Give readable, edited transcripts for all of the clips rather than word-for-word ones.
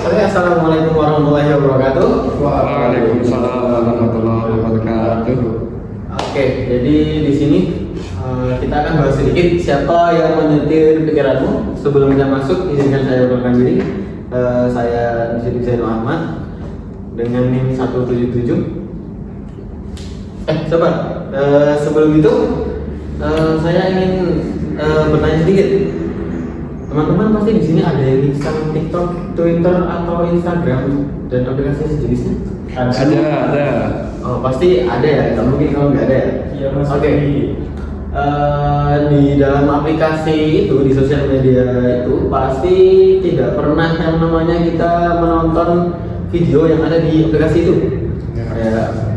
Oke, assalamualaikum warahmatullahi wabarakatuh. Waalaikumsalam warahmatullahi wabarakatuh. Oke, jadi di sini kita akan bahas sedikit siapa yang menyetir pikiranmu. Sebelumnya masuk, izinkan saya perkenalkan diri. Saya Sidik Zainul Ahmad dengan NIM 177. Sabar. Sebelum itu, saya ingin bertanya sedikit. Teman-teman pasti di sini ada yang install TikTok, Twitter, atau Instagram dan aplikasi sejenisnya? Ada. Oh, pasti ada ya. Nggak mungkin kalau nggak ada ya. Iya, Mas. Oke. Di dalam aplikasi itu, di sosial media itu pasti tidak pernah yang namanya kita menonton video yang ada di aplikasi itu. Kayak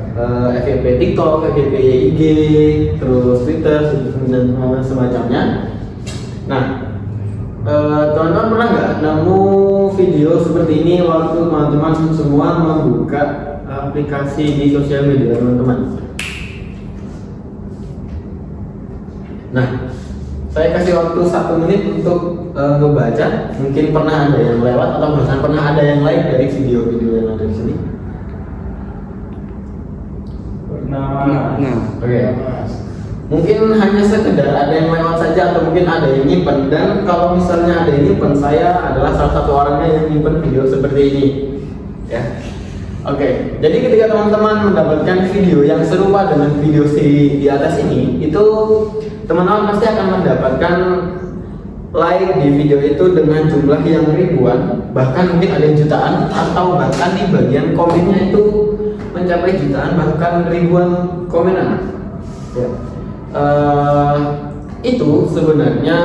FYP TikTok, FYP IG, terus Twitter dan semacamnya. Nah, teman-teman pernah nggak nemu video seperti ini waktu teman-teman semua membuka aplikasi di sosial media teman-teman? Nah, saya kasih waktu 1 menit untuk membaca. Mungkin pernah ada yang lewat atau bahkan pernah ada yang like dari video-video yang ada di sini. Nah, Oke. Mungkin hanya sekedar ada yang lewat saja atau mungkin ada yang nyimpen. Dan kalau misalnya ada yang nyimpen, saya adalah salah satu orangnya yang nyimpen video seperti ini. Ya. Oke, jadi ketika teman-teman mendapatkan video yang serupa dengan video di atas ini, itu teman-teman pasti akan mendapatkan like di video itu dengan jumlah yang ribuan, bahkan mungkin ada yang jutaan, atau bahkan di bagian komennya itu mencapai jutaan bahkan ribuan komenan. Ya. Itu sebenarnya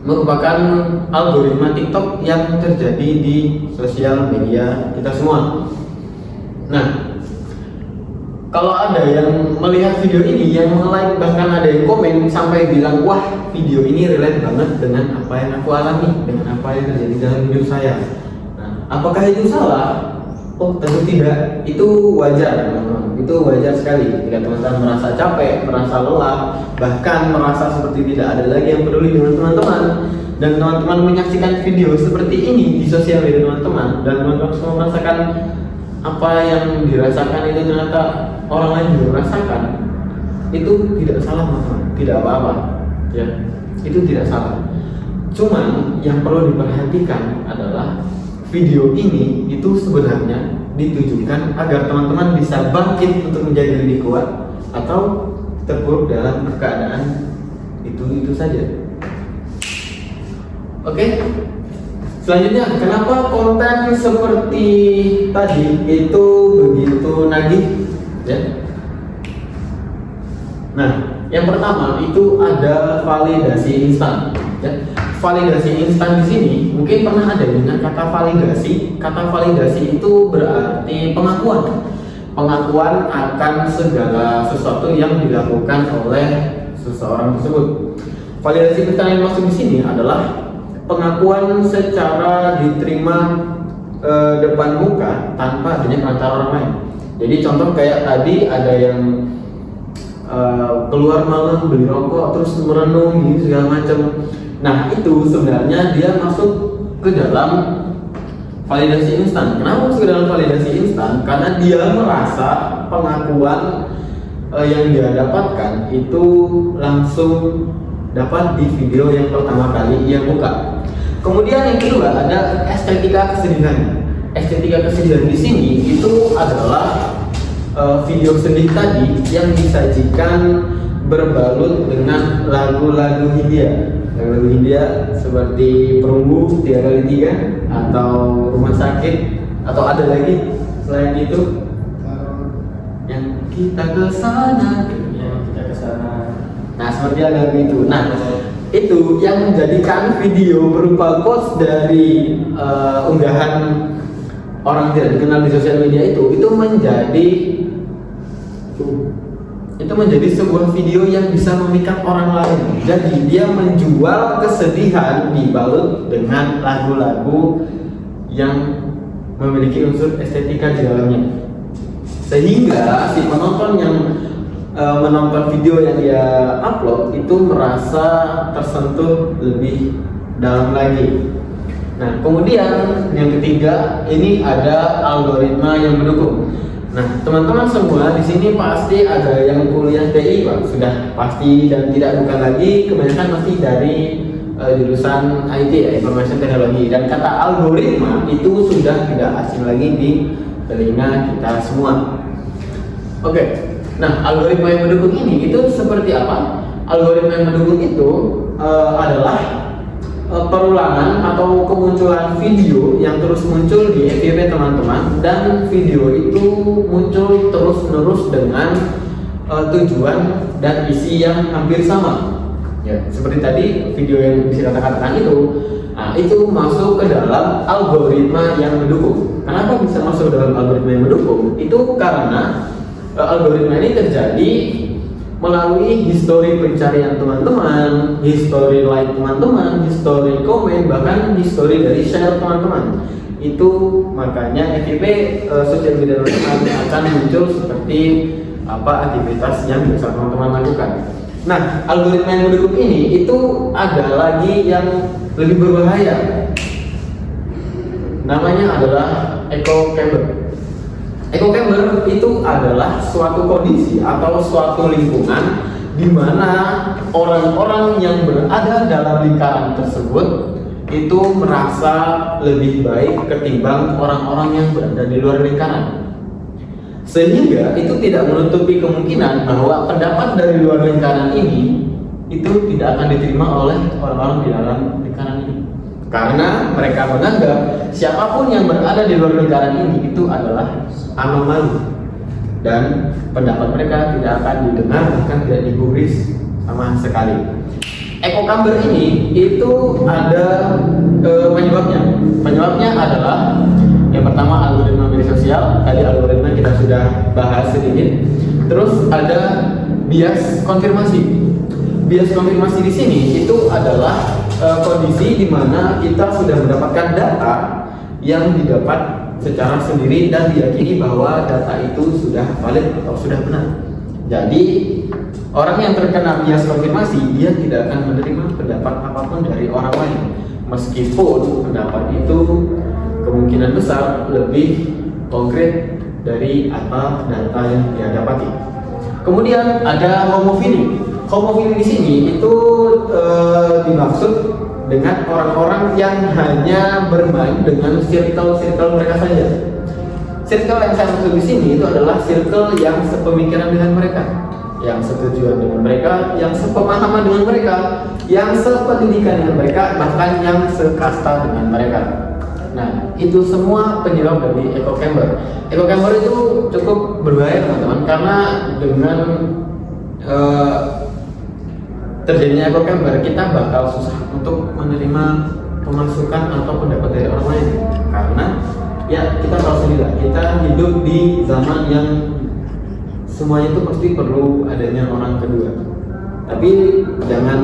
merupakan algoritma TikTok yang terjadi di sosial media kita semua. Nah, kalau ada yang melihat video ini, yang like, bahkan ada yang komen sampai bilang, wah video ini relate banget dengan apa yang aku alami, dengan apa yang terjadi dalam hidup saya. Nah, apakah itu salah? Oh, tentu tidak. Itu wajar, itu wajar sekali. Jika teman-teman merasa capek, merasa lelah, bahkan merasa seperti tidak ada lagi yang peduli dengan teman-teman, dan teman-teman menyaksikan video seperti ini di sosial media teman-teman, dan teman-teman semua merasakan apa yang dirasakan itu ternyata orang lain juga merasakan, itu tidak salah teman-teman, tidak apa-apa, ya, itu tidak salah. Cuman yang perlu diperhatikan adalah video ini itu sebenarnya ditujukan agar teman-teman bisa bangkit untuk menjadi lebih kuat atau terpuruk dalam keadaan itu saja. Oke. Selanjutnya, kenapa konten seperti tadi itu begitu nagih? Ya. Nah, yang pertama itu ada validasi instan. Ya. Validasi instan di sini mungkin pernah ada dengan kata validasi. Kata validasi itu berarti pengakuan akan segala sesuatu yang dilakukan oleh seseorang tersebut. Validasi instan yang maksud di sini adalah pengakuan secara diterima depan muka tanpa adanya perantara orang lain. Jadi contoh kayak tadi ada yang keluar malam beli rokok terus merenung gitu segala macam. Nah, itu sebenarnya dia masuk ke dalam validasi instan. Kenapa masuk ke dalam validasi instan? Karena dia merasa pengakuan yang dia dapatkan itu langsung dapat di video yang pertama kali ia buka. Kemudian yang kedua ada estetika kesedihan. Estetika kesedihan di sini itu adalah video sedih tadi yang disajikan berbalut dengan lagu-lagu Hindia. Lagu Hindia seperti Perunggu 3x3 atau Rumah Sakit, atau ada lagi selain itu yang kita ke sana. Nah, seperti lagu itu. Nah, itu yang menjadikan video berupa quotes dari unggahan orang tidak dikenal di sosial media itu menjadi sebuah video yang bisa memikat orang lain. Jadi dia menjual kesedihan dibalut dengan lagu-lagu yang memiliki unsur estetika di dalamnya, sehingga si penonton yang menonton video yang dia upload itu merasa tersentuh lebih dalam lagi. Nah, kemudian yang ketiga ini ada algoritma yang mendukung. Nah, teman-teman semua di sini pasti ada yang kuliah TI, Pak. Sudah pasti dan tidak bukan lagi, kebanyakan pasti dari jurusan IT ya, Information Technology. Dan kata algoritma itu sudah tidak asing lagi di telinga kita semua. Oke. Nah, algoritma yang mendukung ini itu seperti apa? Algoritma yang mendukung itu adalah perulangan atau kemunculan video yang terus muncul di FYP teman-teman, dan video itu muncul terus-menerus dengan tujuan dan isi yang hampir sama. Ya, seperti tadi video yang bisa kita katakan itu, nah, itu masuk ke dalam algoritma yang mendukung. Kenapa bisa masuk dalam algoritma yang mendukung? Itu karena algoritma ini terjadi melalui histori pencarian teman-teman, histori like teman-teman, histori komen, bahkan histori dari share teman-teman. Itu makanya FYP social media akan muncul seperti apa aktivitas yang bisa teman-teman lakukan. Nah, algoritma yang mendukung ini itu ada lagi yang lebih berbahaya. Namanya adalah echo chamber. Echo chamber itu adalah suatu kondisi atau suatu lingkungan di mana orang-orang yang berada dalam lingkaran tersebut itu merasa lebih baik ketimbang orang-orang yang berada di luar lingkaran. Sehingga itu tidak menutupi kemungkinan bahwa pendapat dari luar lingkaran ini itu tidak akan diterima oleh orang-orang di dalam lingkaran ini. Karena mereka menganggap siapapun yang berada di luar lingkaran ini itu adalah anomali, dan pendapat mereka tidak akan didengar, bahkan tidak digubris sama sekali. Echo chamber ini itu ada penyebabnya. Penyebabnya adalah yang pertama algoritma media sosial. Tadi algoritma kita sudah bahas sedikit. Terus ada bias konfirmasi. Bias konfirmasi di sini itu adalah kondisi di mana kita sudah mendapatkan data yang didapat secara sendiri dan diyakini bahwa data itu sudah valid atau sudah benar. Jadi orang yang terkena bias konfirmasi, dia tidak akan menerima pendapat apapun dari orang lain, meskipun pendapat itu kemungkinan besar lebih konkret dari apa data yang dia dapati. Kemudian ada homofili. Homofili di sini itu dimaksud dengan orang-orang yang hanya bermain dengan circle mereka saja. Circle yang saya maksud di sini itu adalah circle yang sepemikiran dengan mereka, yang setujuan dengan mereka, yang sepemahaman dengan mereka, yang sependidikan dengan mereka, bahkan yang sekasta dengan mereka. Nah, itu semua penyebab dari echo chamber. Echo chamber itu cukup berbahaya teman-teman, karena dengan terjadinya echo chamber kita bakal susah untuk menerima pemasukan atau pendapat dari orang lain, karena ya kita tahu sendiri lah, kita hidup di zaman yang semuanya itu pasti perlu adanya orang kedua. Tapi jangan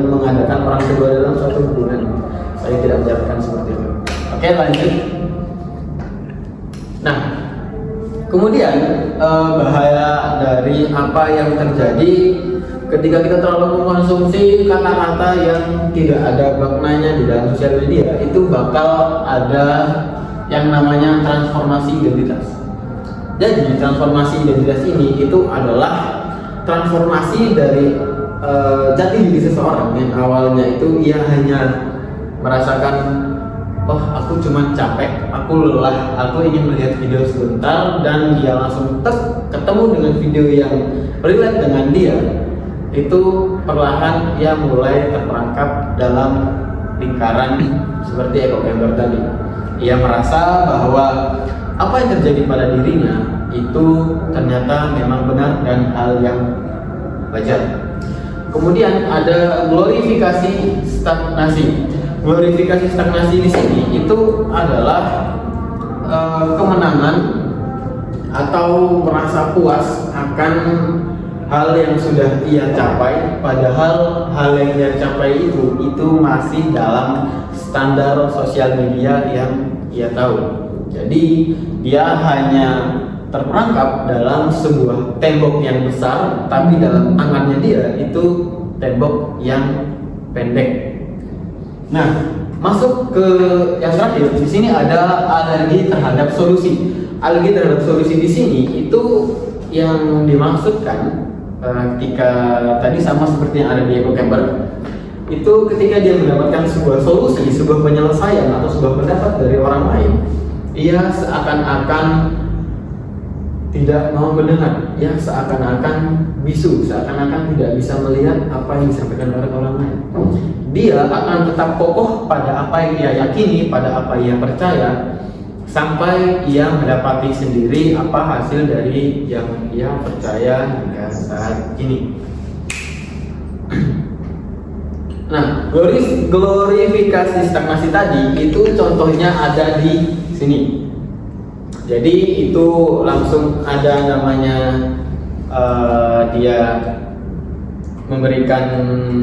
mengadakan orang kedua dalam suatu hubungan. Saya tidak menjelaskan seperti itu. Oke, lanjut. Nah, kemudian bahaya dari apa yang terjadi ketika kita terlalu mengkonsumsi kata-kata yang tidak ada maknanya di dalam sosial media, itu bakal ada yang namanya transformasi identitas. Jadi transformasi identitas ini itu adalah transformasi dari jati diri seseorang yang awalnya itu ia hanya merasakan, oh aku cuma capek, aku lelah, aku ingin melihat video sebentar, dan dia langsung ketemu dengan video yang relate dengan dia. Itu perlahan ia mulai terperangkap dalam lingkaran seperti echo chamber tadi. Ia merasa bahwa apa yang terjadi pada dirinya itu ternyata memang benar dan hal yang wajar. Kemudian ada glorifikasi stagnasi. Glorifikasi stagnasi di sini itu adalah kemenangan atau merasa puas akan hal yang sudah ia capai, padahal hal yang ia capai itu masih dalam standar sosial media yang ia tahu. Jadi dia hanya terperangkap dalam sebuah tembok yang besar, tapi dalam tangannya dia itu tembok yang pendek. Nah, masuk ke yang terakhir, di sini ada alergi terhadap solusi. Alergi terhadap solusi di sini itu yang dimaksudkan ketika tadi sama seperti yang ada di Echo Chamber, itu ketika dia mendapatkan sebuah solusi, sebuah penyelesaian atau sebuah pendapat dari orang lain, ia seakan-akan tidak mau mendengar, ya seakan-akan bisu, seakan-akan tidak bisa melihat apa yang disampaikan oleh orang lain. Dia akan tetap kokoh pada apa yang ia yakini, pada apa yang ia percaya, sampai ia mendapati sendiri apa hasil dari yang ia percaya hingga saat ini. Nah, glorifikasi stagnasi tadi itu contohnya ada di sini. Jadi itu langsung ada namanya dia memberikan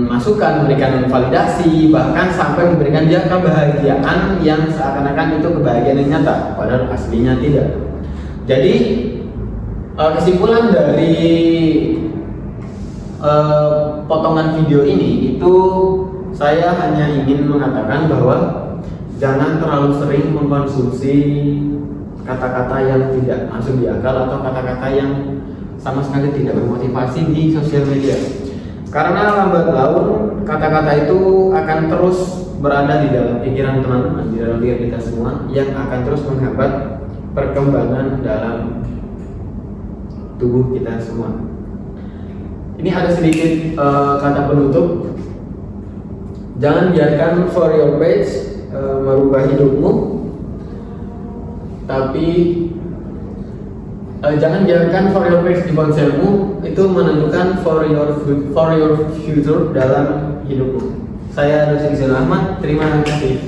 masukan, memberikan validasi, bahkan sampai memberikan dia kebahagiaan yang seakan-akan itu kebahagiaan yang nyata, padahal aslinya tidak. Jadi kesimpulan dari potongan video ini itu saya hanya ingin mengatakan bahwa jangan terlalu sering mengkonsumsi kata-kata yang tidak masuk di akal atau kata-kata yang sama sekali tidak bermotivasi di sosial media. Karena lambat laun kata-kata itu akan terus berada di dalam pikiran teman-teman, di dalam diri kita semua, yang akan terus menghambat perkembangan dalam tubuh kita semua. Ini ada sedikit kata penutup. Jangan biarkan for your page merubah hidupmu, tapi jangan biarkan for your page di ponselmu itu menentukan for your future dalam hidupmu. Saya Nusri Ahmad, terima kasih.